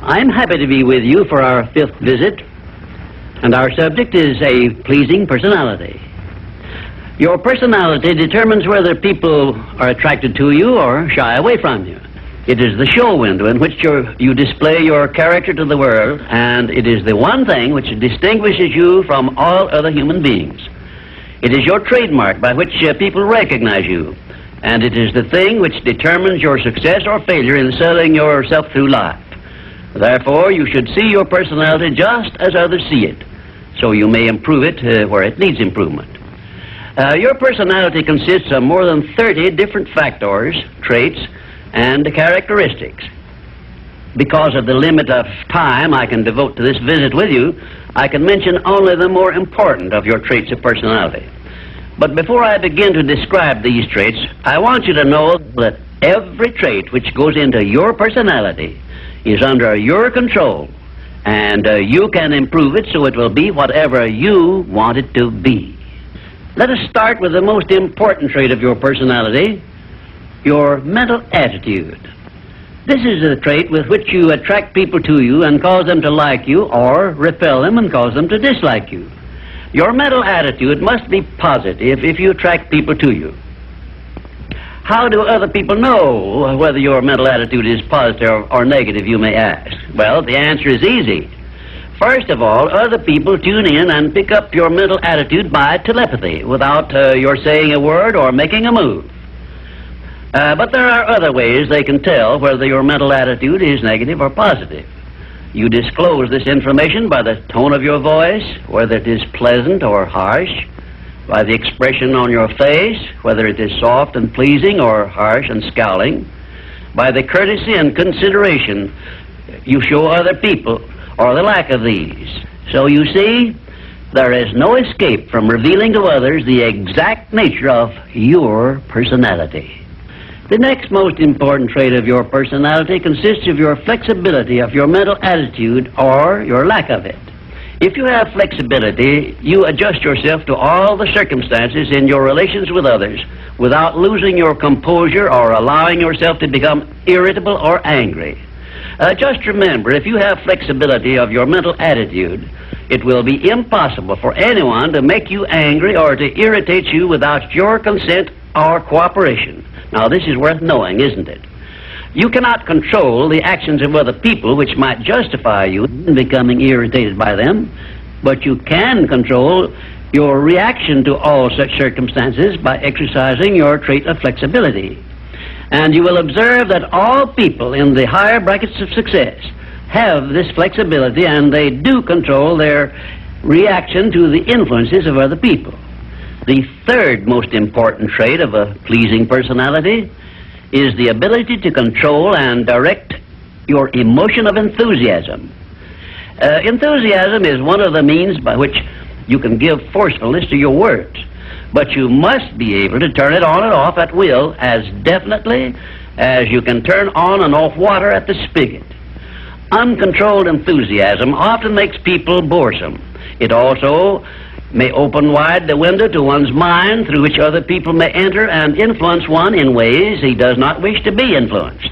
I'm happy to be with you for our 5th visit, and our subject is a pleasing personality. Your personality determines whether people are attracted to you or shy away from you. It is the show window in which you display your character to the world, and it is the one thing which distinguishes you from all other human beings. It is your trademark by which people recognize you, and it is the thing which determines your success or failure in selling yourself through life. Therefore, you should see your personality just as others see it, so you may improve it where it needs improvement. Your personality consists of more than 30 different factors, traits, and characteristics. Because of the limit of time I can devote to this visit with you, I can mention only the more important of your traits of personality. But before I begin to describe these traits, I want you to know that every trait which goes into your personality is under your control, and you can improve it so it will be whatever you want it to be. Let us start with the most important trait of your personality, your mental attitude. This is a trait with which you attract people to you and cause them to like you, or repel them and cause them to dislike you. Your mental attitude must be positive if you attract people to you. How do other people know whether your mental attitude is positive or negative, you may ask? Well, the answer is easy. First of all, other people tune in and pick up your mental attitude by telepathy, without your saying a word or making a move. But there are other ways they can tell whether your mental attitude is negative or positive. You disclose this information by the tone of your voice, whether it is pleasant or harsh, by the expression on your face, whether it is soft and pleasing or harsh and scowling, by the courtesy and consideration you show other people, or the lack of these. So you see, there is no escape from revealing to others the exact nature of your personality. The next most important trait of your personality consists of your flexibility of your mental attitude, or your lack of it. If you have flexibility, you adjust yourself to all the circumstances in your relations with others without losing your composure or allowing yourself to become irritable or angry. Just remember, if you have flexibility of your mental attitude, it will be impossible for anyone to make you angry or to irritate you without your consent or cooperation. Now, this is worth knowing, isn't it? You cannot control the actions of other people which might justify you in becoming irritated by them, but you can control your reaction to all such circumstances by exercising your trait of flexibility. And you will observe that all people in the higher brackets of success have this flexibility, and they do control their reaction to the influences of other people. The third most important trait of a pleasing personality is the ability to control and direct your emotion of enthusiasm. Enthusiasm is one of the means by which you can give forcefulness to your words, but you must be able to turn it on and off at will as definitely as you can turn on and off water at the spigot. Uncontrolled enthusiasm often makes people boresome. It also may open wide the window to one's mind, through which other people may enter and influence one in ways he does not wish to be influenced.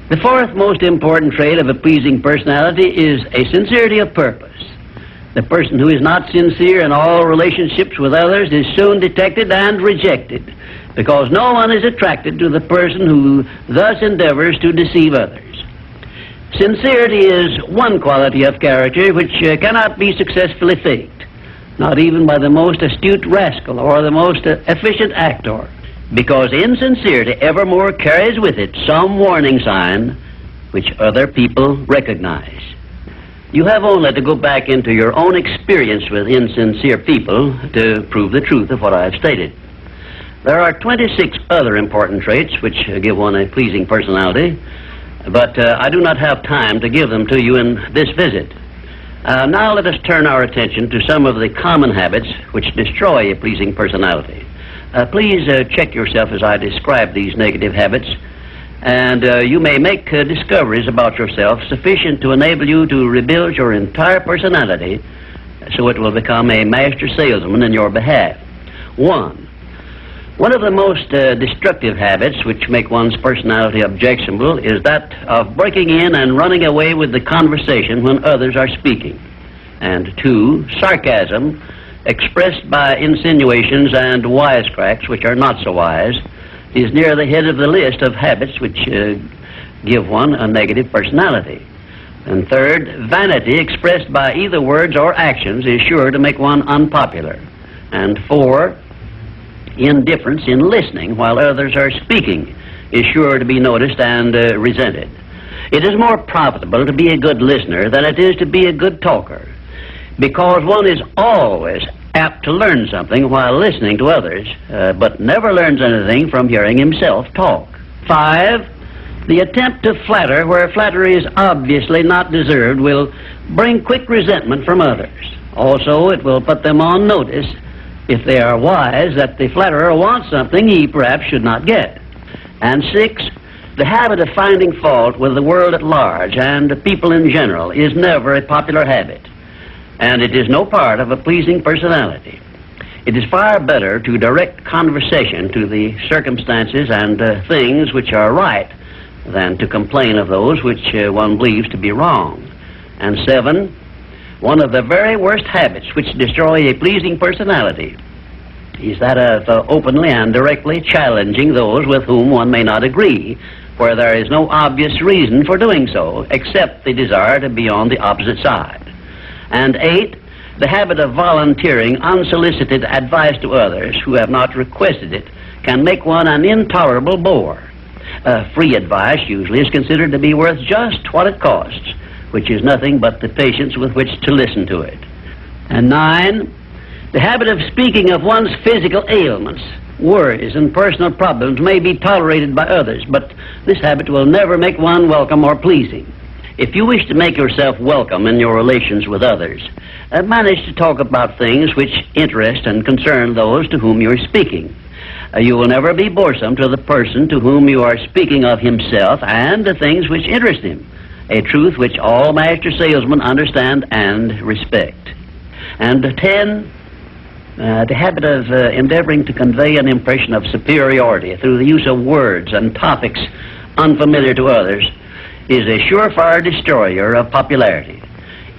The fourth most important trait of a pleasing personality is a sincerity of purpose. The person who is not sincere in all relationships with others is soon detected and rejected, because no one is attracted to the person who thus endeavors to deceive others. Sincerity is one quality of character which cannot be successfully faked, not even by the most astute rascal or the most efficient actor, because insincerity evermore carries with it some warning sign which other people recognize. You have only to go back into your own experience with insincere people to prove the truth of what I have stated. There are 26 other important traits which give one a pleasing personality, but I do not have time to give them to you in this visit. Now let us turn our attention to some of the common habits which destroy a pleasing personality. Please check yourself as I describe these negative habits, and you may make discoveries about yourself sufficient to enable you to rebuild your entire personality so it will become a master salesman in your behalf. 1. One of the most destructive habits which make one's personality objectionable is that of breaking in and running away with the conversation when others are speaking. And 2, sarcasm, expressed by insinuations and wisecracks which are not so wise, is near the head of the list of habits which give one a negative personality. And 3rd, vanity expressed by either words or actions is sure to make one unpopular. And 4, indifference in listening while others are speaking is sure to be noticed and resented. It is more profitable to be a good listener than it is to be a good talker, because one is always apt to learn something while listening to others, but never learns anything from hearing himself talk. 5, the attempt to flatter where flattery is obviously not deserved will bring quick resentment from others. Also, it will put them on notice, if they are wise, that the flatterer wants something he perhaps should not get. And 6, the habit of finding fault with the world at large and people in general is never a popular habit, and it is no part of a pleasing personality. It is far better to direct conversation to the circumstances and things which are right than to complain of those which one believes to be wrong. And 7, one of the very worst habits which destroy a pleasing personality is that of openly and directly challenging those with whom one may not agree, where there is no obvious reason for doing so, except the desire to be on the opposite side. And 8, the habit of volunteering unsolicited advice to others who have not requested it can make one an intolerable bore. Free advice usually is considered to be worth just what it costs, which is nothing but the patience with which to listen to it. And 9, the habit of speaking of one's physical ailments, worries, and personal problems may be tolerated by others, but this habit will never make one welcome or pleasing. If you wish to make yourself welcome in your relations with others, manage to talk about things which interest and concern those to whom you are speaking. You will never be boresome to the person to whom you are speaking of himself and the things which interest him, a truth which all master salesmen understand and respect. And 10, the habit of endeavoring to convey an impression of superiority through the use of words and topics unfamiliar to others is a surefire destroyer of popularity.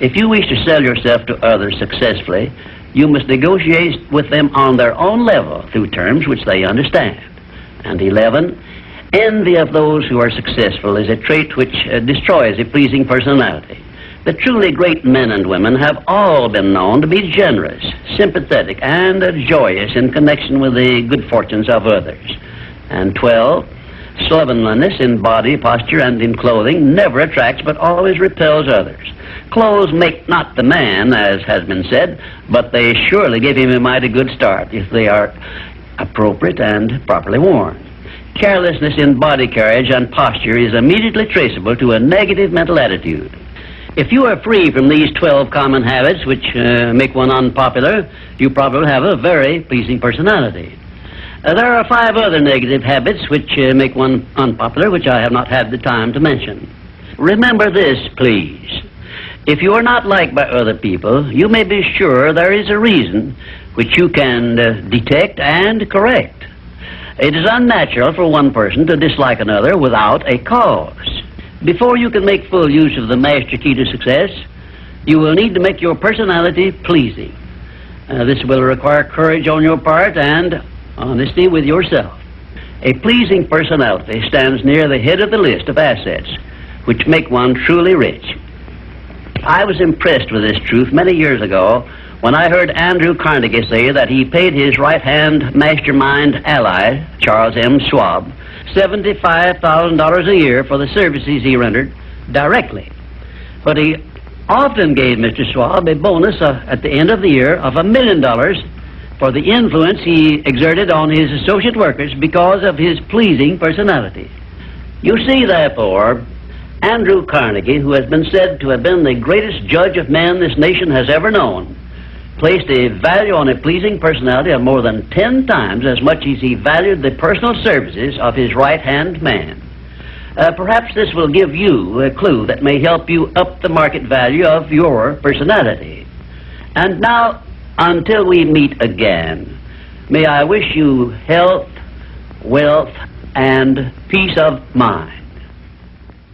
If you wish to sell yourself to others successfully, you must negotiate with them on their own level through terms which they understand. And 11, envy of those who are successful is a trait which destroys a pleasing personality. The truly great men and women have all been known to be generous, sympathetic, and joyous in connection with the good fortunes of others. And 12, slovenliness in body, posture, and in clothing never attracts but always repels others. Clothes make not the man, as has been said, but they surely give him a mighty good start if they are appropriate and properly worn. Carelessness in body carriage and posture is immediately traceable to a negative mental attitude. If you are free from these 12 common habits which make one unpopular, you probably have a very pleasing personality. There are 5 other negative habits which make one unpopular, which I have not had the time to mention. Remember this, please. If you are not liked by other people, you may be sure there is a reason which you can detect and correct. It is unnatural for one person to dislike another without a cause. Before you can make full use of the master key to success, you will need to make your personality pleasing. This will require courage on your part and honesty with yourself. A pleasing personality stands near the head of the list of assets which make one truly rich. I was impressed with this truth many years ago when I heard Andrew Carnegie say that he paid his right-hand mastermind ally, Charles M. Schwab, $75,000 a year for the services he rendered directly. But he often gave Mr. Schwab a bonus at the end of the year of $1 million for the influence he exerted on his associate workers because of his pleasing personality. You see, therefore, Andrew Carnegie, who has been said to have been the greatest judge of men this nation has ever known, placed a value on a pleasing personality of more than 10 times as much as he valued the personal services of his right-hand man. Perhaps this will give you a clue that may help you up the market value of your personality. And now, until we meet again, may I wish you health, wealth, and peace of mind.